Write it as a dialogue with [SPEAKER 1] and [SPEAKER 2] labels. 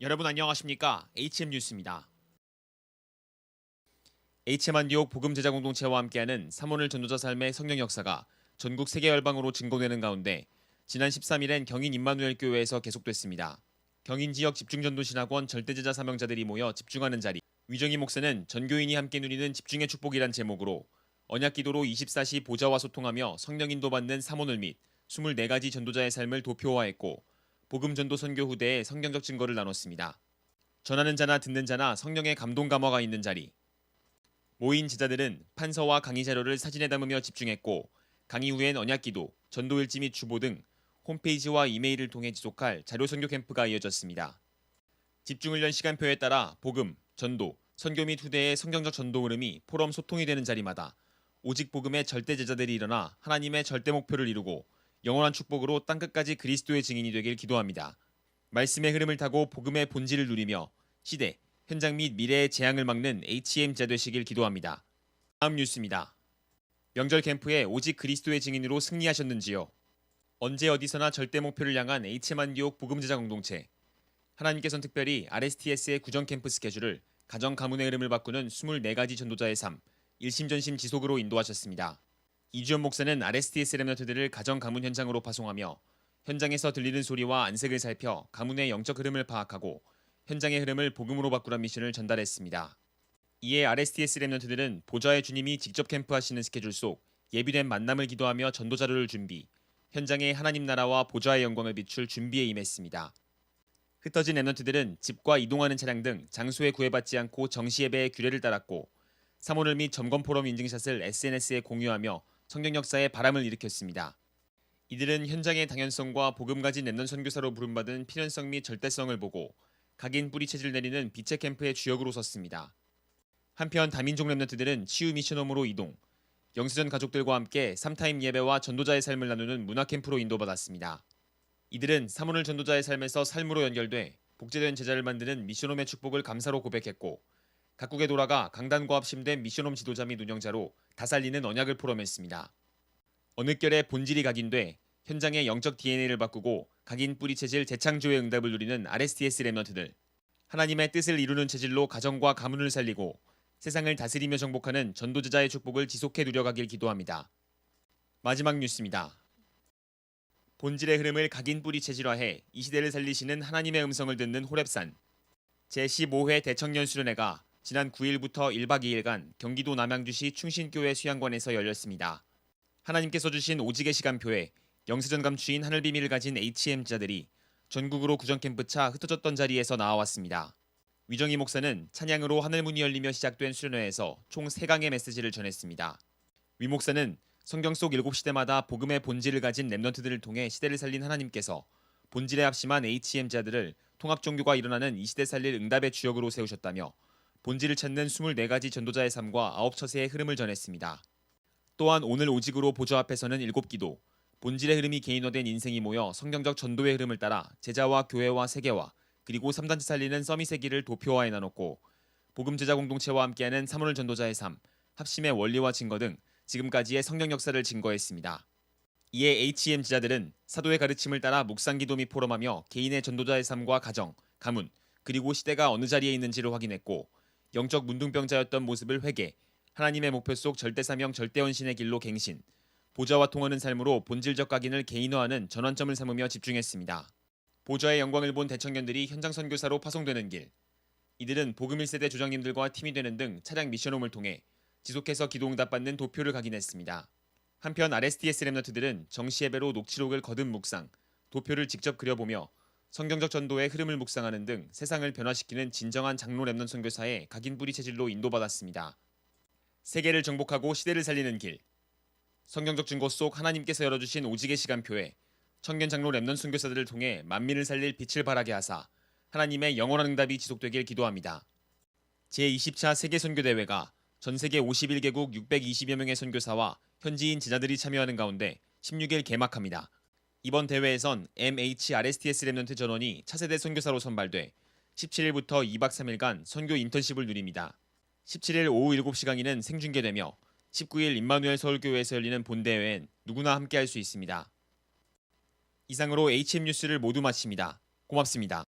[SPEAKER 1] 여러분 안녕하십니까? HM 뉴스입니다. HM 안디옥 복음 제자 공동체와 함께하는 사모늘 전도자 삶의 성령 역사가 전국 세계 열방으로 증거되는 가운데 지난 13일엔 경인 임마누엘 교회에서 계속됐습니다. 경인 지역 집중전도신학원 절대제자 사명자들이 모여 집중하는 자리. 위정희 목사는 전교인이 함께 누리는 집중의 축복이란 제목으로 언약기도로 24시 보좌와 소통하며 성령 인도받는 사모늘 및 24가지 전도자의 삶을 도표화했고 복음 전도 선교 후대의 성경적 증거를 나눴습니다. 전하는 자나 듣는 자나 성령의 감동 감화가 있는 자리. 모인 제자들은 판서와 강의 자료를 사진에 담으며 집중했고 강의 후엔 언약기도, 전도일지 및 주보 등 홈페이지와 이메일을 통해 지속할 자료 선교 캠프가 이어졌습니다. 집중훈련 시간표에 따라 복음, 전도, 선교 및 후대의 성경적 전도 흐름이 포럼 소통이 되는 자리마다 오직 복음의 절대 제자들이 일어나 하나님의 절대 목표를 이루고 영원한 축복으로 땅끝까지 그리스도의 증인이 되길 기도합니다. 말씀의 흐름을 타고 복음의 본질을 누리며 시대, 현장 및 미래의 재앙을 막는 HM 자 되시길 기도합니다. 다음 뉴스입니다. 명절 캠프에 오직 그리스도의 증인으로 승리하셨는지요? 언제 어디서나 절대 목표를 향한 HM 안디옥 복음제자 공동체. 하나님께서는 특별히 RSTS의 구정 캠프 스케줄을 가정 가문의 흐름을 바꾸는 24가지 전도자의 삶, 일심전심 지속으로 인도하셨습니다. 이주연 목사는 RSTS 렘넌트들을 가정 가문 현장으로 파송하며 현장에서 들리는 소리와 안색을 살펴 가문의 영적 흐름을 파악하고 현장의 흐름을 복음으로 바꾸란 미션을 전달했습니다. 이에 RSTS 렘넌트들은 보좌의 주님이 직접 캠프하시는 스케줄 속 예비된 만남을 기도하며 전도 자료를 준비, 현장에 하나님 나라와 보좌의 영광을 비출 준비에 임했습니다. 흩어진 렘넌트들은 집과 이동하는 차량 등 장소에 구애받지 않고 정시 예배의 규례를 따랐고 사모늘 및 점검 포럼 인증샷을 SNS에 공유하며 성경 역사에 바람을 일으켰습니다. 이들은 현장의 당연성과 복음 가진 렘넌 선교사로 부름받은 필연성 및 절대성을 보고 각인 뿌리채질 내리는 빛의 캠프의 주역으로 섰습니다. 한편 다민족 렘넌트들은 치유 미션홈으로 이동, 영수전 가족들과 함께 3타임 예배와 전도자의 삶을 나누는 문화 캠프로 인도받았습니다. 이들은 사모늘 전도자의 삶에서 삶으로 연결돼 복제된 제자를 만드는 미션홈의 축복을 감사로 고백했고 각국에 돌아가 강단과 합심된 미션홈 지도자 및 운영자로 다살리는 언약을 포럼했습니다. 어느 결에 본질이 각인돼 현장의 영적 DNA를 바꾸고 각인 뿌리 체질 재창조의 응답을 누리는 RSTS 렘넌트들. 하나님의 뜻을 이루는 체질로 가정과 가문을 살리고 세상을 다스리며 정복하는 전도제자의 축복을 지속해 누려가길 기도합니다. 마지막 뉴스입니다. 본질의 흐름을 각인 뿌리 체질화해 이 시대를 살리시는 하나님의 음성을 듣는 호렙산. 제15회 대청년 수련회가 지난 9일부터 1박 2일간 경기도 남양주시 충신교회 수양관에서 열렸습니다. 하나님께서 주신 오직의 시간표에 영세전 감추인 하늘 비밀을 가진 HM자들이 전국으로 구정캠프차 흩어졌던 자리에서 나와왔습니다. 위정희 목사는 찬양으로 하늘문이 열리며 시작된 수련회에서 총 3강의 메시지를 전했습니다. 위 목사는 성경 속 7시대마다 복음의 본질을 가진 렘넌트들을 통해 시대를 살린 하나님께서 본질에 합심한 HM자들을 통합종교가 일어나는 이 시대 살릴 응답의 주역으로 세우셨다며 본질을 찾는 24가지 전도자의 삶과 9처세의 흐름을 전했습니다. 또한 오늘 오직으로 보좌 앞에서는 7기도, 본질의 흐름이 개인화된 인생이 모여 성경적 전도의 흐름을 따라 제자와 교회와 세계화, 그리고 3단체 살리는 서밋의 길을 도표화해 나눴고 복음제자 공동체와 함께하는 사모늘 전도자의 삶, 합심의 원리와 증거 등 지금까지의 성경 역사를 증거했습니다. 이에 HM 지자들은 사도의 가르침을 따라 묵상기도 및 포럼하며 개인의 전도자의 삶과 가정, 가문, 그리고 시대가 어느 자리에 있는지를 확인했고 영적 문둥병자였던 모습을 회개, 하나님의 목표 속 절대사명 절대헌신의 길로 갱신, 보좌와 통하는 삶으로 본질적 각인을 개인화하는 전환점을 삼으며 집중했습니다. 보좌의 영광을 본 대청년들이 현장 선교사로 파송되는 길. 이들은 복음 1세대 조장님들과 팀이 되는 등 차량 미션홈을 통해 지속해서 기도응답받는 도표를 각인했습니다. 한편 RSTS 렘넌트들은 정시 예배로 녹취록을 거듭 묵상, 도표를 직접 그려보며 성경적 전도의 흐름을 묵상하는 등 세상을 변화시키는 진정한 장로 렘넌 선교사의 각인 뿌리 체질로 인도받았습니다. 세계를 정복하고 시대를 살리는 길. 성경적 증거 속 하나님께서 열어주신 오직의 시간표에 청년 장로 렘넌 선교사들을 통해 만민을 살릴 빛을 발하게 하사 하나님의 영원한 응답이 지속되길 기도합니다. 제20차 세계선교대회가 전세계 51개국 620여 명의 선교사와 현지인 제자들이 참여하는 가운데 16일 개막합니다. 이번 대회에선 MHRSTS 렘넌트 전원이 차세대 선교사로 선발돼 17일부터 2박 3일간 선교 인턴십을 누립니다. 17일 오후 7시 강의는 생중계되며 19일 임마누엘 서울교회에서 열리는 본대회엔 누구나 함께할 수 있습니다. 이상으로 HM 뉴스를 모두 마칩니다. 고맙습니다.